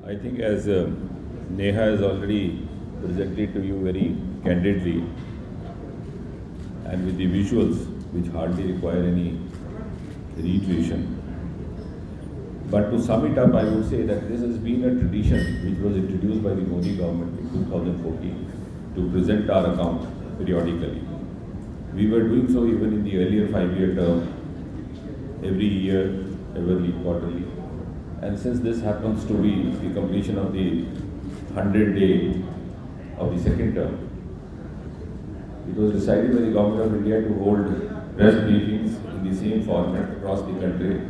I think as Neha has already presented to you very candidly and with the visuals which hardly require any reiteration. But to sum it up, I would say that this has been a tradition which was introduced by the Modi government in 2014 to present our account periodically. We were doing so even in the earlier 5-year term, every year, every quarterly. And since this happens to be the completion of the 100th day of the second term, it was decided by the Government of India to hold press briefings in the same format across the country.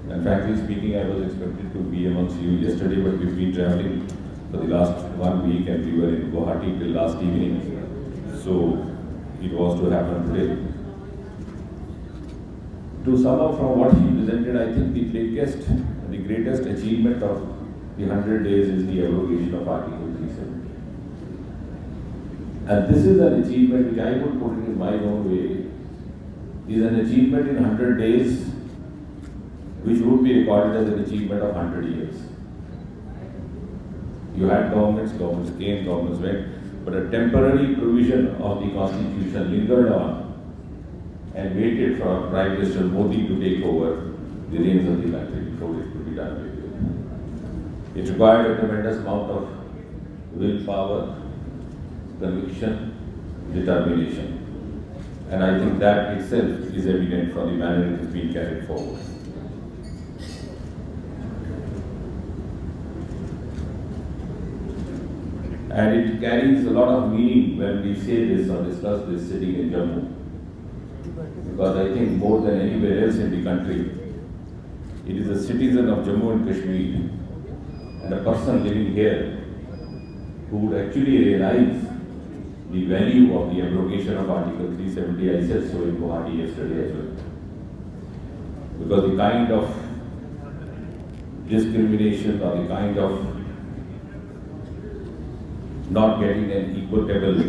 And frankly speaking, I was expected to be amongst you yesterday, but we've been traveling for the last 1 week and we were in Guwahati till last evening. So it was to happen today. To sum up from what he presented, I think the greatest achievement of the 100 days is the abrogation of Article 370. And this is an achievement which I would put it in my own way, is an achievement in 100 days which would be recorded as an achievement of 100 years. You had governments came, governments went, but a temporary provision of the constitution lingered on and waited for Prime Minister Modi to take over the reins of the country before it could be done with. It required a tremendous amount of willpower, conviction, determination. And I think that itself is evident from the manner it is being carried forward. And it carries a lot of meaning when we say this or discuss this sitting in Jammu. Because I think more than anywhere else in the country, it is a citizen of Jammu and Kashmir and a person living here who would actually realize the value of the abrogation of Article 370. I said so in Guwahati yesterday as well. Because the kind of discrimination or the kind of not getting an equitable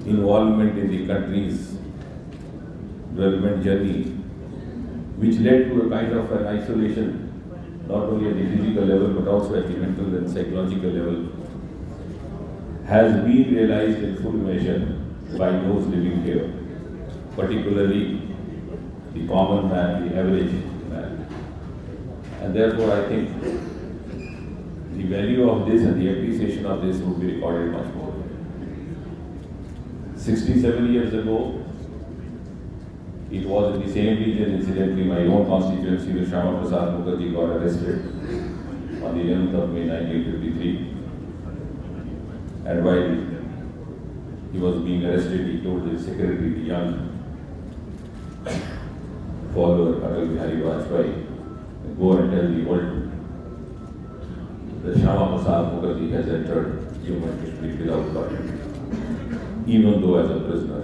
involvement in the country's development journey, which led to a kind of an isolation, not only at the physical level but also at the mental and psychological level, has been realized in full measure by those living here, particularly the common man, the average man. And therefore I think the value of this and the appreciation of this would be recorded much more. 67 years ago, it was in the same region, incidentally, my own constituency, where Shyama Prasad Mukherjee got arrested on the 11th of May 1953. And while he was being arrested, he told his secretary, the young follower, Atal Bihari Vajpayee, go and tell the world that Shyama Prasad Mukherjee has entered Jammu and Kashmir without lawyer, even though as a prisoner.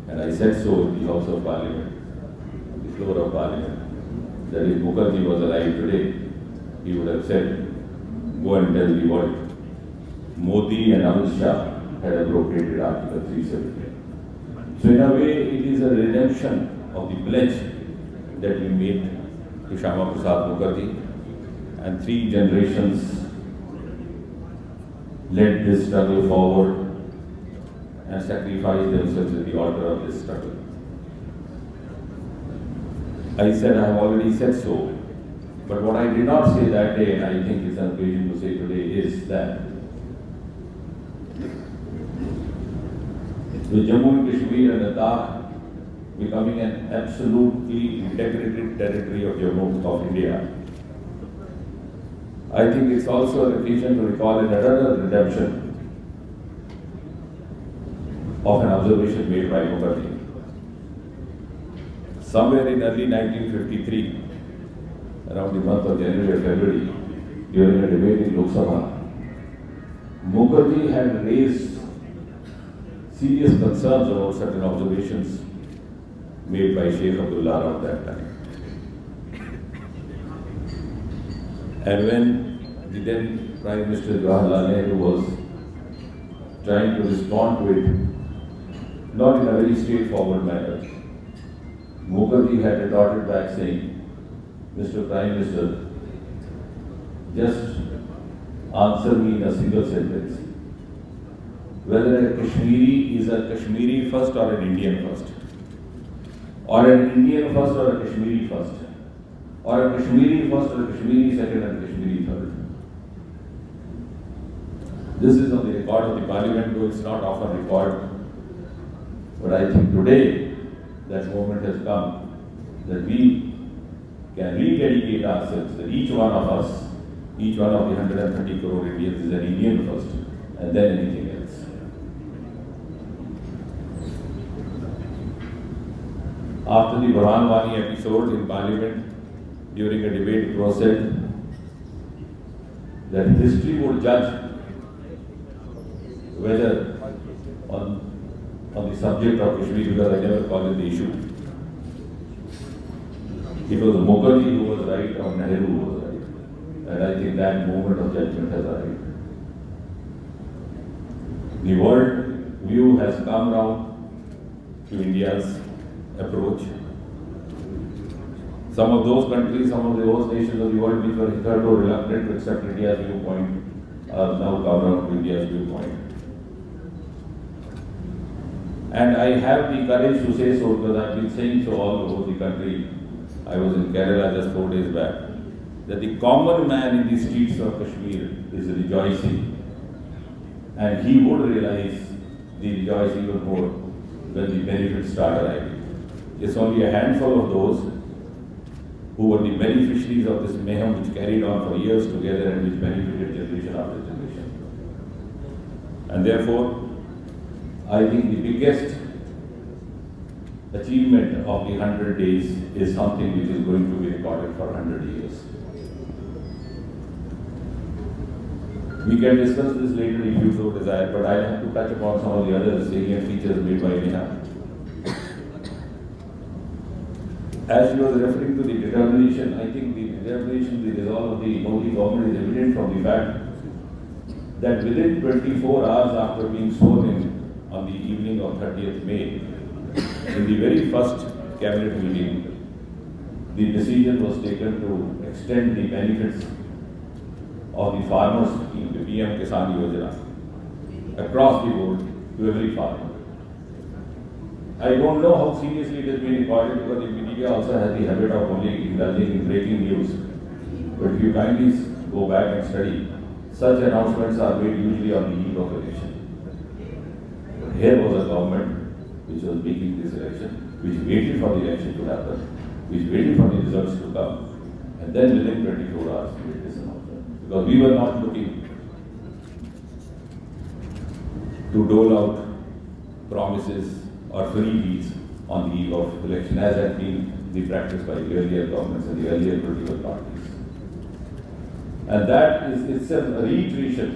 And I said so in the House of Parliament, on the floor of Parliament, that if Mukherjee was alive today, he would have said, go and tell the world, Modi and Amit Shah had abrogated Article 370. So in a way, it is a redemption of the pledge that we made to Shyama Prasad Mukherjee, and 3 generations led this struggle forward and sacrificed themselves at the altar of this struggle. I said I have already said so, but what I did not say that day, and I think it's an occasion to say today, is that with Jammu and Kashmir and Ladakh becoming an absolutely integrated territory of Jammu of India, I think it's also an occasion to recall another redemption of an observation made by Mukherjee. Somewhere in early 1953, around the month of January or February, during a debate in Lok Sabha, Mukherjee had raised serious concerns about certain observations made by Sheikh Abdullah around that time. And when the then Prime Minister Jawaharlal Nehru was trying to respond to it, not in a very straightforward manner, Mukherjee had retorted back saying, Mr. Prime Minister, just answer me in a single sentence. Whether a Kashmiri is a Kashmiri first or an Indian first, or an Indian first or a Kashmiri first, or a Kashmiri first or a Kashmiri second and a Kashmiri third. This is on the record of the Parliament, though it's not often recorded. But I think today that moment has come that we can rededicate ourselves, that each one of us, each one of the 130 crore Indians is an Indian first, and then anything else. After the Burhan Wani episode in Parliament, during a debate, it was said that history would judge whether on the subject of Kashmir, because I never call it the issue, it was Mukherjee who was right or Nehru who was right. And I think that moment of judgment has arrived. The world view has come round to India's approach. Some of those countries, some of those nations of the world which were hitherto reluctant to accept India's viewpoint are now come around to India's viewpoint. And I have the courage to say so because I've been saying so all over the country. I was in Kerala just 4 days back, that the common man in the streets of Kashmir is rejoicing. And he would realize the rejoicing even more when the benefits start arriving. It's only a handful of those who were the beneficiaries of this mayhem which carried on for years together and which benefited generation after generation. And therefore, I think the biggest achievement of the 100 days is something which is going to be recorded for 100 years. We can discuss this later if you so desire, but I have to touch upon some of the other salient features made by Neha. As she was referring to the determination, I think the determination, the resolve of the Modi government is evident from the fact that within 24 hours after being sworn in on the evening of 30th May, in the very first cabinet meeting, the decision was taken to extend the benefits of the farmers scheme, the PM Kisan Yojana, across the board to every farmer. I don't know how seriously it has been recorded because the media also has the habit of only indulging in breaking news. But if you kindly go back and study, such announcements are made usually on the eve of election. But here was a government which was making this election, which waited for the election to happen, which waited for the results to come, and then within 24 hours made this announcement. Because we were not looking to dole out promises or freebies on the eve of election, as had been the practice by the earlier governments and the earlier political parties. And that is itself a reiteration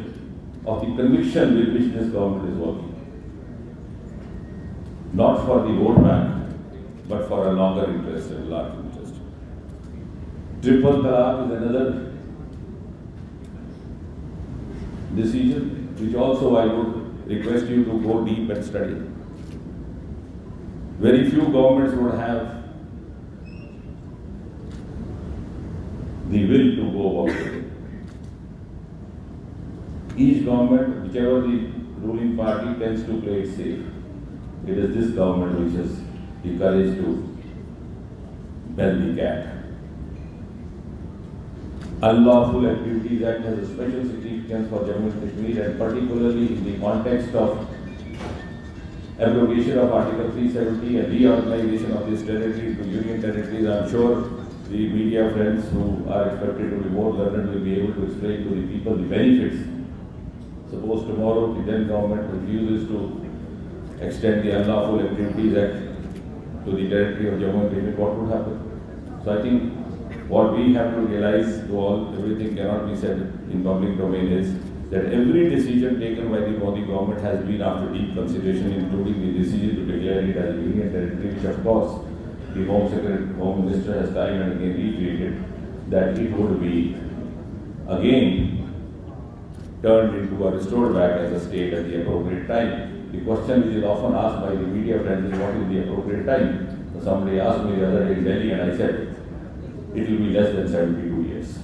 of the conviction with which this government is working. Not for the vote bank, but for a longer interest and large interest. Triple Talaq is another decision which also I would request you to go deep and study. Very few governments would have the will to go about it. Each government, whichever the ruling party, tends to play it safe. It is this government which has the courage to bell the cat. Unlawful Activities Act has a special significance for Jammu and Kashmir, and particularly in the context of abrogation of Article 370 and reorganization of this territory to union territories. I'm sure the media friends who are expected to be more learned will be able to explain to the people the benefits. Suppose tomorrow the then government refuses to extend the Unlawful Activities Act to the territory of Jammu and Kashmir, what would happen? So I think what we have to realize, though everything cannot be said in public domain, is that every decision taken by the Modi government has been after deep consideration, including the decision to declare it as a union territory, which of course the Home Minister has time and again reiterated that it would be again turned into or restored back as a state at the appropriate time. The question which is often asked by the media friends is what is the appropriate time? So somebody asked me the other day in Delhi and I said, it will be less than 72 years.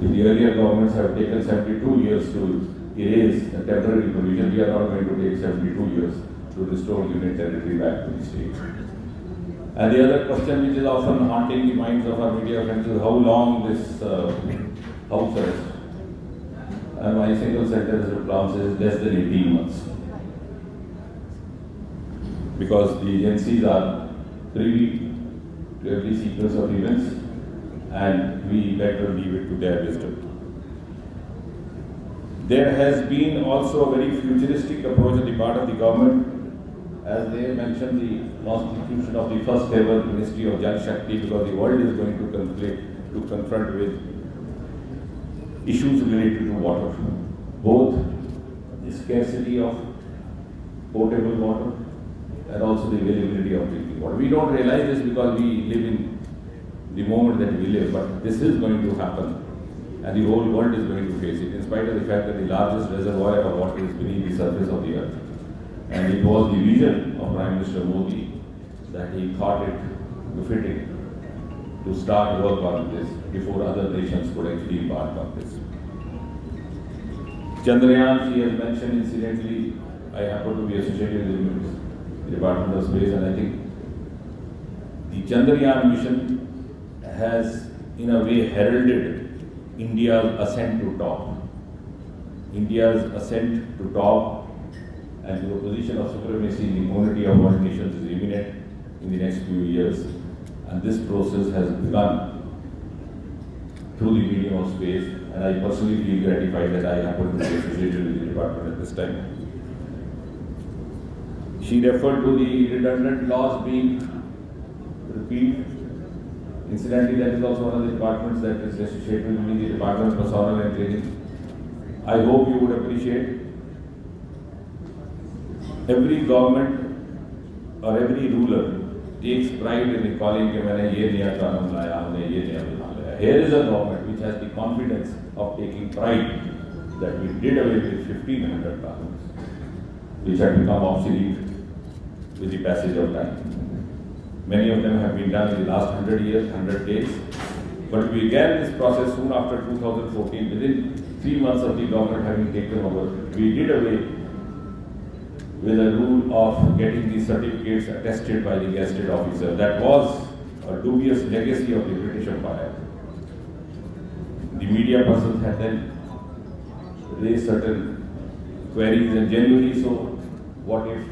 If the earlier governments have taken 72 years to erase a temporary provision, we are not going to take 72 years to restore union territory back to the state. And the other question which is often haunting the minds of our media friends is how long this house arrest. And my single sentence response is less than 18 months. Because the agencies are privy to every sequence of events and we better leave it to their wisdom. There has been also a very futuristic approach on the part of the government. As they mentioned, the constitution of the first ever Ministry of Jal Shakti, because the world is going to confront with issues related to water, both the scarcity of potable water and also the availability of drinking water. We don't realize this because we live in the moment that we live, but this is going to happen and the whole world is going to face it, in spite of the fact that the largest reservoir of water is beneath the surface of the earth. And it was the vision of Prime Minister Modi that he thought it befitting to start work on this before other nations could actually embark on this. Chandrayaan, she has mentioned incidentally, I happen to be associated with the Department of Space, and I think the Chandrayaan mission has in a way heralded India's ascent to top. India's ascent to top and to a position of supremacy in the community of world nations is imminent in the next few years. And this process has begun through the medium of space, and I personally feel gratified that I happen to be associated with the department at this time. She referred to the redundant laws being repealed. Incidentally, that is also one of the departments that is associated with the Department of Personnel and Training. I hope you would appreciate every government or every ruler takes pride in recalling that I have done this. Here is a government which has the confidence of taking pride that we did away with 1,500 governments, which had become obsolete with the passage of time. Many of them have been done in the last 100 years, 100 days. But we began this process soon after 2014. Within 3 months of the government having taken over, we did away with a rule of getting the certificates attested by the gazetted officer. That was a dubious legacy of the British Empire. The media persons had then raised certain queries, and generally so, what if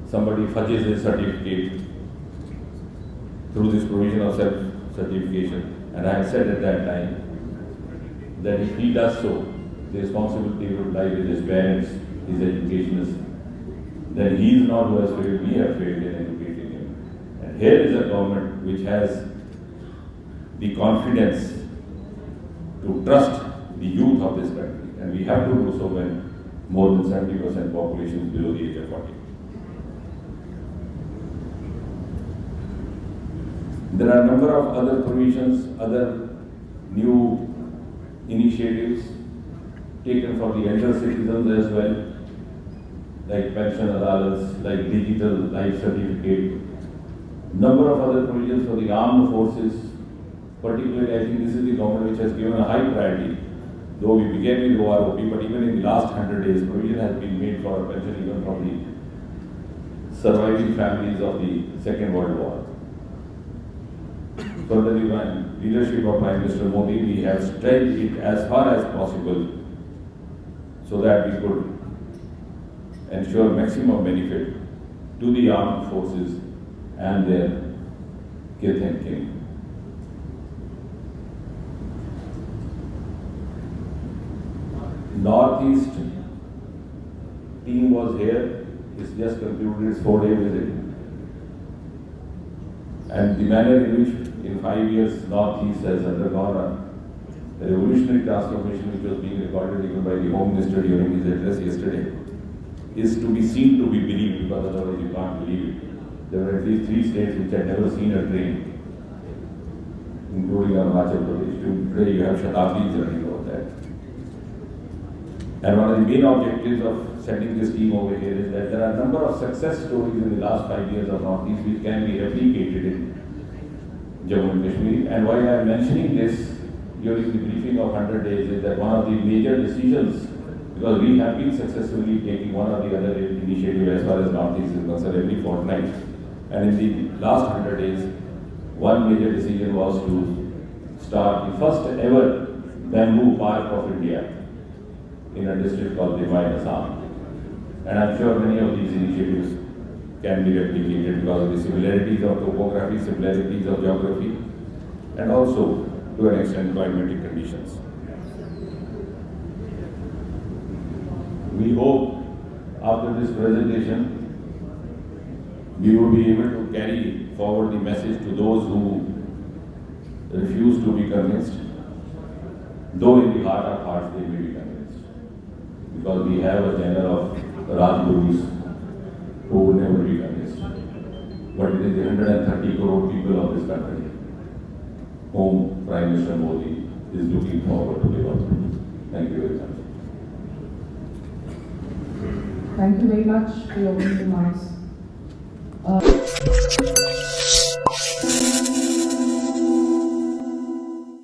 somebody fudges his certificate through this provision of self-certification? And I had said at that time that if he does so, the responsibility would lie with his parents, his educationists. Then he is not who has failed, we have failed in educating him. And here is a government which has the confidence to trust the youth of this country. And we have to do so when more than 70% population is below the age of 40. There are a number of other provisions, other new initiatives taken for the elder citizens as well, like pension allowance, like digital life certificate, number of other provisions for the armed forces. Particularly, I think this is the government which has given a high priority, though we began with OROP, but even in the last 100 days, provision has been made for a pension even from the surviving families of the Second World War. Under the leadership of Prime Minister Modi, we have stretched it as far as possible so that we could ensure maximum benefit to the armed forces and their kith and kin. Northeast team was here. It's just concluded its 4-day visit. And the manner in which in 5 years Northeast has undergone a revolutionary transformation, which was being recorded even by the Home Minister during his address yesterday, is to be seen to be believed, because otherwise you can't believe it. There were at least 3 states which had never seen a train, including Arunachal Pradesh. Today you have Shatabdi journey over that. And one of the main objectives of sending this team over here is that there are a number of success stories in the last 5 years of Northeast which can be replicated in Jammu and Kashmir. And why I am mentioning this during the briefing of 100 days is that one of the major decisions, because we have been successfully taking one or the other initiative as far as Northeast is concerned every fortnight. And in the last 100 days, one major decision was to start the first ever bamboo park of India in a district called P V Narsimha. And I'm sure many of these initiatives can be replicated because of the similarities of topography, similarities of geography, and also to an extent climatic conditions. We hope after this presentation we will be able to carry forward the message to those who refuse to be convinced, though in the heart of hearts they may be convinced. Because we have a genre of Rajgurus who will never be convinced. But it is the 130 crore people of this country whom Prime Minister Modi is looking forward to develop. Thank you very much. Thank you very much for your opening remarks.